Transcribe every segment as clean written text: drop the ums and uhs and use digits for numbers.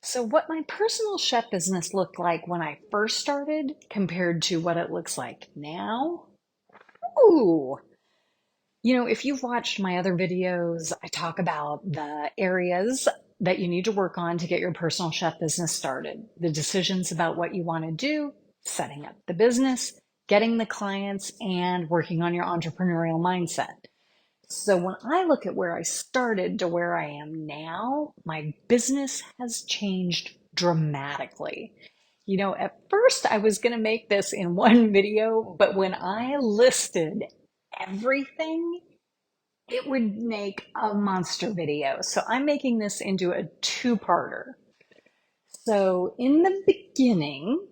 So, what my personal chef business looked like when I first started compared to what it looks like now. Ooh, if you've watched my other videos, I talk about the areas that you need to work on to get your personal chef business started, the decisions about what you want to do, setting up the business, getting the clients, and working on your entrepreneurial mindset. So when I look at where I started to where I am now, my business has changed dramatically. At first I was going to make this in one video, but when I listed everything, it would make a monster video. So I'm making this into a two-parter. So in the beginning,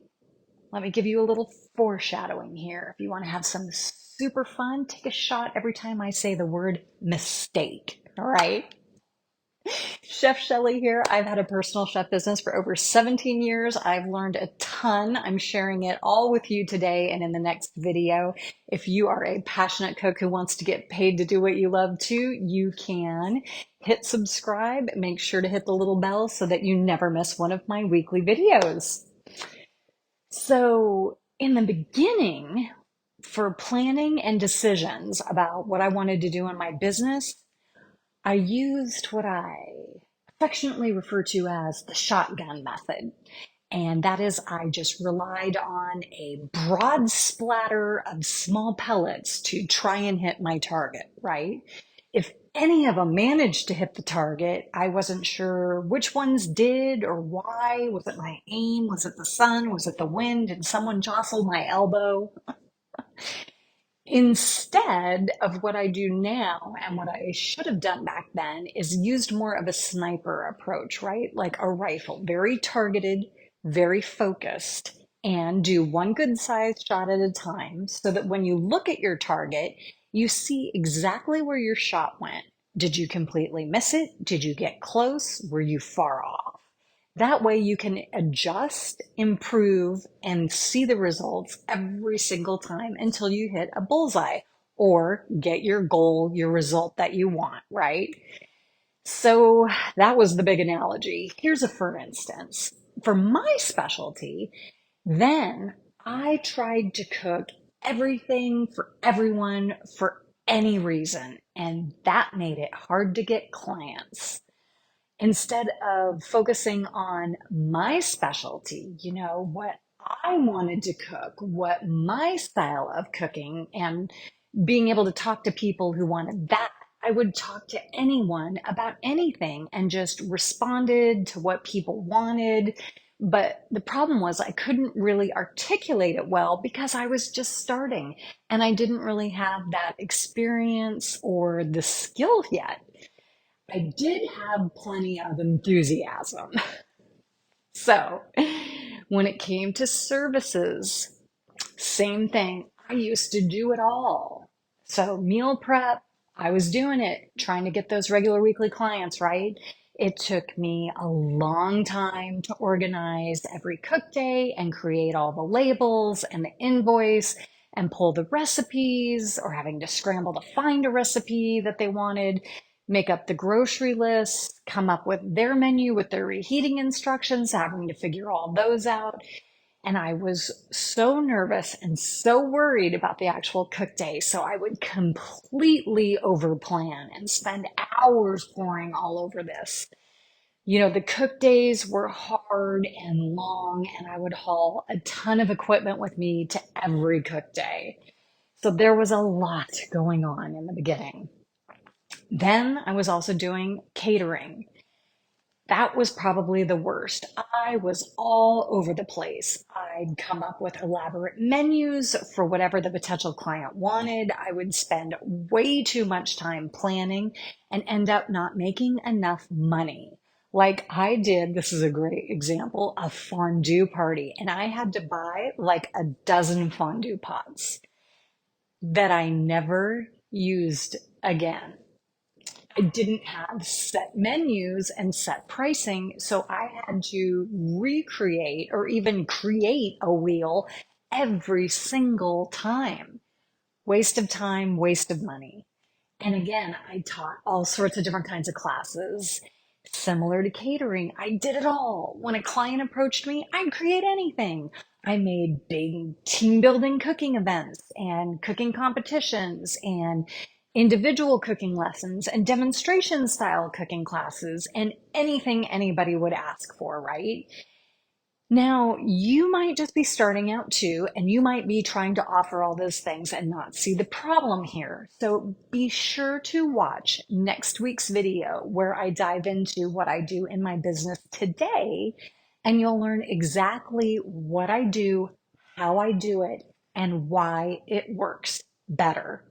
let me give you a little foreshadowing here. If you want to have some super fun, take a shot every time I say the word mistake. All right. Chef Shelley here. I've had a personal chef business for over 17 years. I've learned a ton. I'm sharing it all with you today and in the next video. If you are a passionate cook who wants to get paid to do what you love too, you can hit subscribe. Make sure to hit the little bell so that you never miss one of my weekly videos. So, in the beginning, for planning and decisions about what I wanted to do in my business, I used what I affectionately refer to as the shotgun method. And that is, I just relied on a broad splatter of small pellets to try and hit my target, right? If any of them managed to hit the target, I wasn't sure which ones did or why. Was it my aim? Was it the sun? Was it the wind? Did someone jostle my elbow? Instead of what I do now and what I should have done back then is used more of a sniper approach, right? Like a rifle, very targeted, very focused, and do one good sized shot at a time so that when you look at your target, you see exactly where your shot went. Did you completely miss it? Did you get close? Were you far off? That way you can adjust, improve, and see the results every single time until you hit a bullseye or get your goal, your result that you want, right? So that was the big analogy. Here's a for instance. For my specialty, then I tried to cook everything for everyone for any reason, and that made it hard to get clients instead of focusing on my specialty, what I wanted to cook, what my style of cooking, and being able to talk to people who wanted that. I would talk to anyone about anything and just responded to what people wanted. But the problem was I couldn't really articulate it well because I was just starting and I didn't really have that experience or the skill yet. I did have plenty of enthusiasm. So, when it came to services, same thing. I used to do it all. So, meal prep, I was doing it, trying to get those regular weekly clients, right? It took me a long time to organize every cook day and create all the labels and the invoice and pull the recipes or having to scramble to find a recipe that they wanted, make up the grocery list, come up with their menu with their reheating instructions, having to figure all those out. And I was so nervous and so worried about the actual cook day. So I would completely overplan and spend hours pouring all over this. The cook days were hard and long, and I would haul a ton of equipment with me to every cook day. So there was a lot going on in the beginning. Then I was also doing catering. That was probably the worst. I was all over the place. I'd come up with elaborate menus for whatever the potential client wanted. I would spend way too much time planning and end up not making enough money. Like I did, this is a great example, a fondue party, and I had to buy like a dozen fondue pots that I never used again. I didn't have set menus and set pricing, so I had to recreate or even create a wheel every single time. Waste of time, waste of money. And again, I taught all sorts of different kinds of classes. Similar to catering, I did it all. When a client approached me, I'd create anything. I made big team building cooking events and cooking competitions and individual cooking lessons and demonstration style cooking classes and anything anybody would ask for, right? Now, you might just be starting out too, and you might be trying to offer all those things and not see the problem here. So be sure to watch next week's video where I dive into what I do in my business today, and you'll learn exactly what I do, how I do it, and why it works better.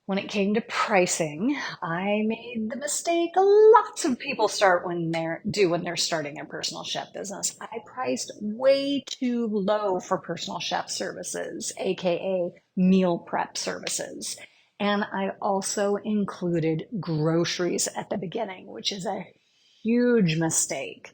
When it came to pricing, I made the mistake lots of people when they're starting a personal chef business. I priced way too low for personal chef services, aka meal prep services. And I also included groceries at the beginning, which is a huge mistake.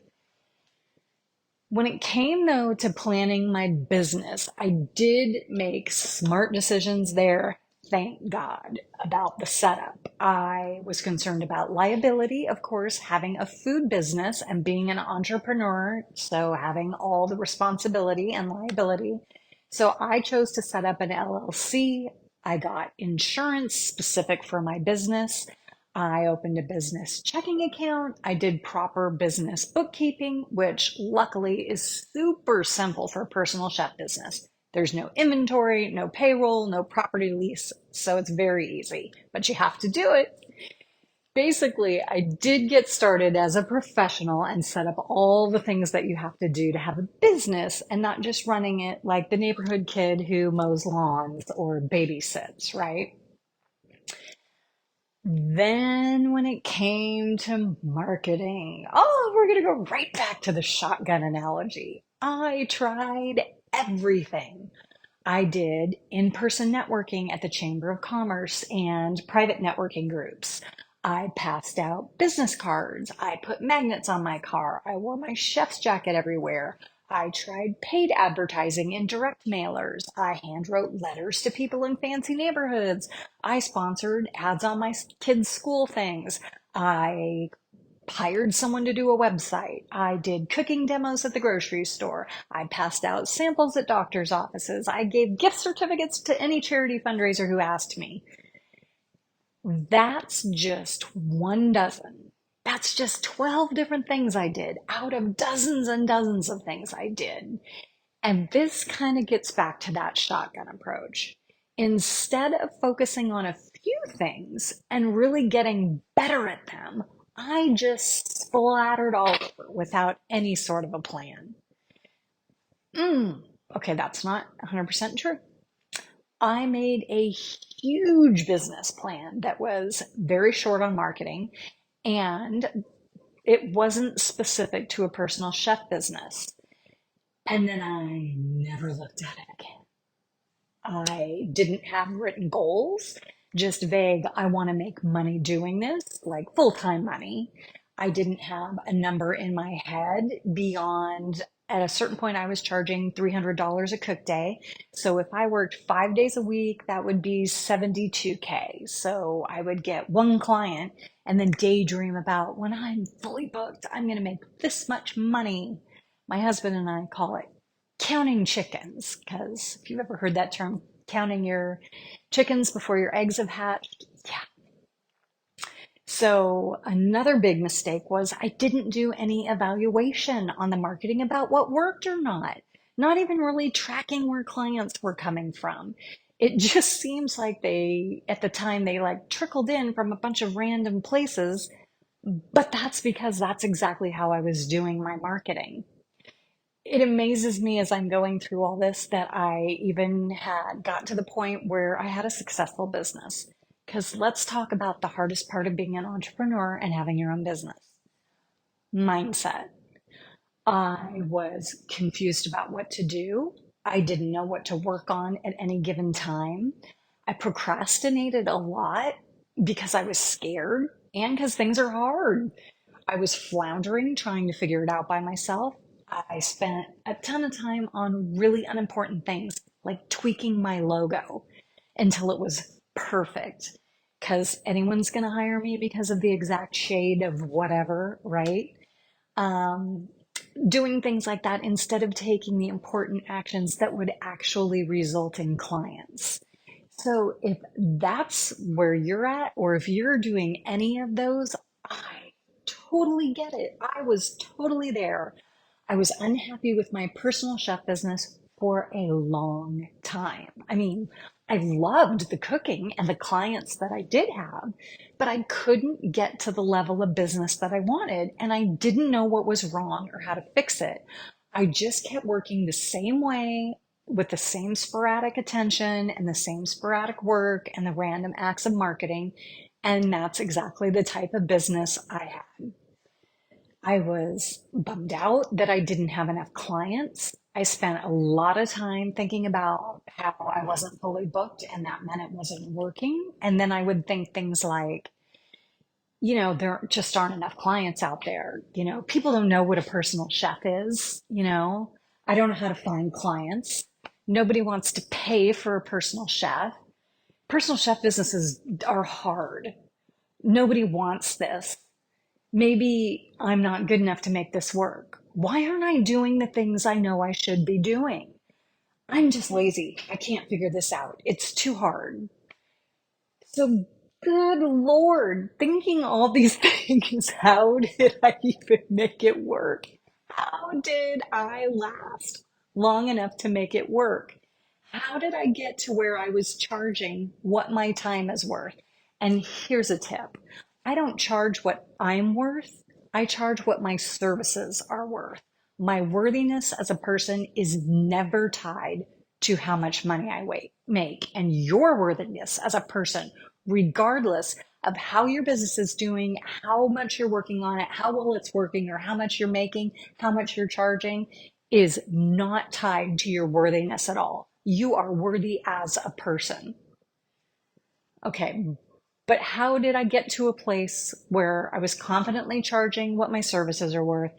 When it came, though, to planning my business, I did make smart decisions there, thank God, about the setup. I was concerned about liability, of course, having a food business and being an entrepreneur, so having all the responsibility and liability. So I chose to set up an LLC. I got insurance specific for my business. I opened a business checking account. I did proper business bookkeeping, which luckily is super simple for a personal chef business. There's no inventory, no payroll, no property lease, so it's very easy, but you have to do it. Basically, I did get started as a professional and set up all the things that you have to do to have a business and not just running it like the neighborhood kid who mows lawns or babysits, right? Then, when it came to marketing, oh, we're going to go right back to the shotgun analogy. I tried everything. I did in person networking at the Chamber of Commerce and private networking groups. I passed out business cards. I put magnets on my car. I wore my chef's jacket everywhere. I tried paid advertising in direct mailers. I hand wrote letters to people in fancy neighborhoods. I sponsored ads on my kids' school things. I hired someone to do a website. I did cooking demos at the grocery store. I passed out samples at doctors' offices. I gave gift certificates to any charity fundraiser who asked me. That's just one dozen. That's just 12 different things I did out of dozens and dozens of things I did. And this kind of gets back to that shotgun approach. Instead of focusing on a few things and really getting better at them, I just splattered all over without any sort of a plan. Okay, that's not 100% true. I made a huge business plan that was very short on marketing, and it wasn't specific to a personal chef business. And then I never looked at it again. I didn't have written goals, just vague, I want to make money doing this, like full time money. I didn't have a number in my head beyond, at a certain point, I was charging $300 a cook day. So if I worked 5 days a week, that would be 72K. So I would get one client and then daydream about when I'm fully booked, I'm going to make this much money. My husband and I call it counting chickens, because if you've ever heard that term, counting your chickens before your eggs have hatched, yeah. So another big mistake was I didn't do any evaluation on the marketing about what worked or not even really tracking where clients were coming from. It just seems like at the time, they like trickled in from a bunch of random places, but that's because that's exactly how I was doing my marketing. It amazes me as I'm going through all this that I even had got to the point where I had a successful business. Because let's talk about the hardest part of being an entrepreneur and having your own business: mindset. I was confused about what to do. I didn't know what to work on at any given time. I procrastinated a lot because I was scared and because things are hard. I was floundering trying to figure it out by myself. I spent a ton of time on really unimportant things like tweaking my logo until it was perfect. because anyone's going to hire me because of the exact shade of whatever, right? Um, Doing things like that instead of taking the important actions that would actually result in clients. So if that's where you're at, or if you're doing any of those, I totally get it. I was totally there. I was unhappy with my personal chef business for a long time. I mean, I loved the cooking and the clients that I did have, but I couldn't get to the level of business that I wanted. And I didn't know what was wrong or how to fix it. I just kept working the same way with the same sporadic attention and the same sporadic work and the random acts of marketing. And that's exactly the type of business I had. I was bummed out that I didn't have enough clients. I spent a lot of time thinking about how I wasn't fully booked and that meant it wasn't working. And then I would think things like, there just aren't enough clients out there. People don't know what a personal chef is. I don't know how to find clients. Nobody wants to pay for a personal chef. Personal chef businesses are hard. Nobody wants this. Maybe I'm not good enough to make this work. Why aren't I doing the things I know I should be doing? I'm just lazy. I can't figure this out. It's too hard. So, good Lord, thinking all these things, how did I even make it work? How did I last long enough to make it work? How did I get to where I was charging what my time is worth? And here's a tip. I don't charge what I'm worth. I charge what my services are worth. My worthiness as a person is never tied to how much money I make. And your worthiness as a person, regardless of how your business is doing, how much you're working on it, how well it's working, or how much you're making, how much you're charging, is not tied to your worthiness at all. You are worthy as a person. Okay, but how did I get to a place where I was confidently charging what my services are worth?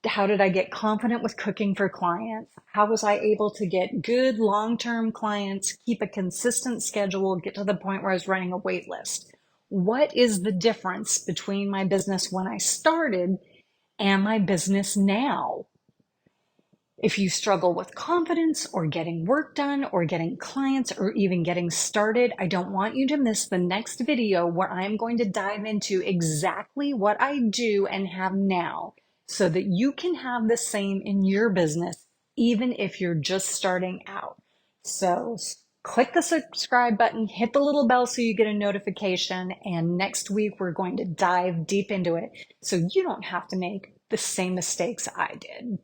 How did I get confident with cooking for clients? How was I able to get good long-term clients, keep a consistent schedule, get to the point where I was running a wait list? What is the difference between my business when I started and my business now? If you struggle with confidence or getting work done or getting clients or even getting started, I don't want you to miss the next video where I'm going to dive into exactly what I do and have now so that you can have the same in your business, even if you're just starting out. So click the subscribe button, hit the little bell so you get a notification. And next week, we're going to dive deep into it so you don't have to make the same mistakes I did.